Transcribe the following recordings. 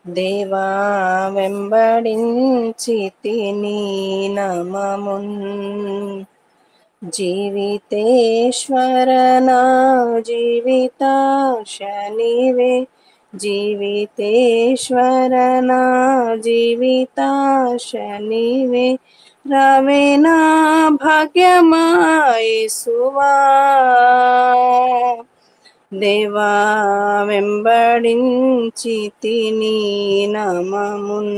దేవా వెంబడించితిని నామమున్ జీవితేశ్వర నా జీవితాశ నీవే జీవితేశ్వర నా జీవితాశ నీవే రావే నా భాగ్యమా యేసువా దేవా వెంబడించితిని నామమున్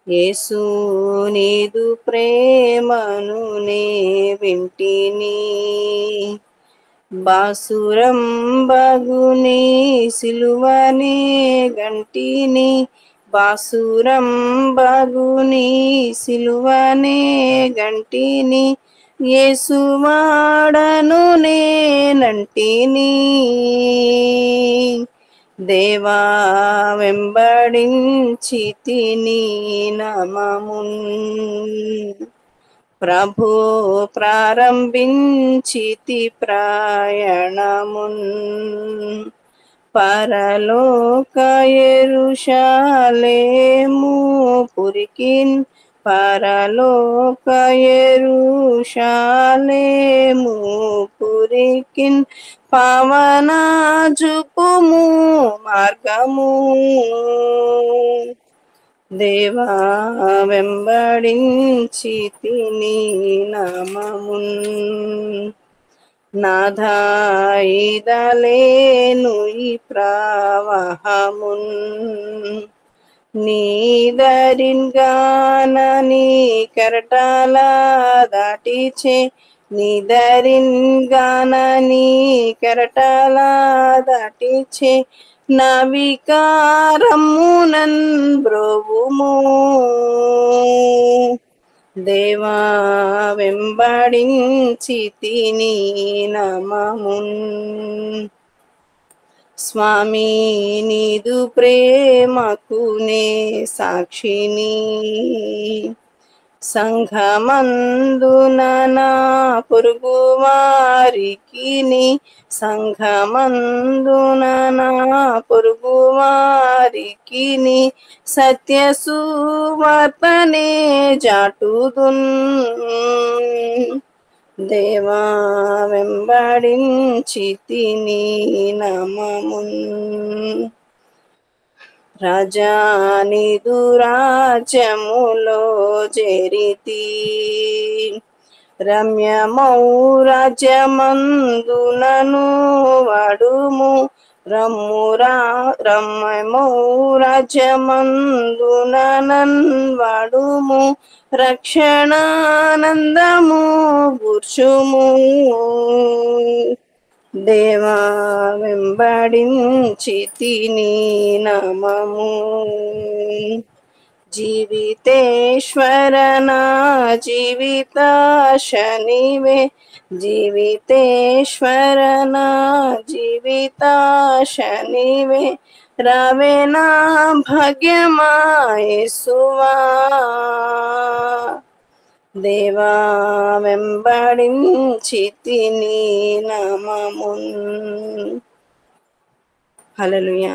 యేసు నీదు ప్రేమను నే వింటిని బాసురం బగుని సిలువనే గంటిని బాసురం బగుని సిలువనే గంటిని యేసు వాడను నేనంటిని దేవా వెంబడించితిని నామమున్ ప్రభు ప్రారంభించితి ప్రయాణమున్ పరలోక యెరూషలేము పురికిన్ పరలోక యెరూషలేము పురికిన్ పవన జుపుము మార్గము దేవా వెంబడించితిని నామమున్ నాథాయిదలేను ఈ ప్రవాహమున్ నీదరిన్ గానని కెరటాల దాటిచే నీదరిన్ గానని కెరటాల దాటిచే నవికారమునన్ బ్రోవుము దేవా వెంబడించితిని నామమున్ స్వామి నీదు ప్రేమకు నే సాక్షిని సంఘమందున నా పొరుగు వారికిని సంఘమందున నా పొరుగు వారికిని సత్య సువార్తనే జాటుదున్ దేవా వెంబడించితిని నామమున్ రాజా నీదు రాజ్యములో చేరితి రమ్యమౌ రాజ్యమందునను వాడుము రమ్యమౌ రాజ్యమందుననన్ వాడుము రక్షణానందము గూర్చుము దేవా వెంబడించితిని నామము జీవితేశ్వర నా జీవితాశ నీవే జీవితేశ్వర నా జీవితాశ నీవే రావే నా భాగ్యమా యేసువా దేవా వెంబడించితిని నామమున్ హల్లెలూయా.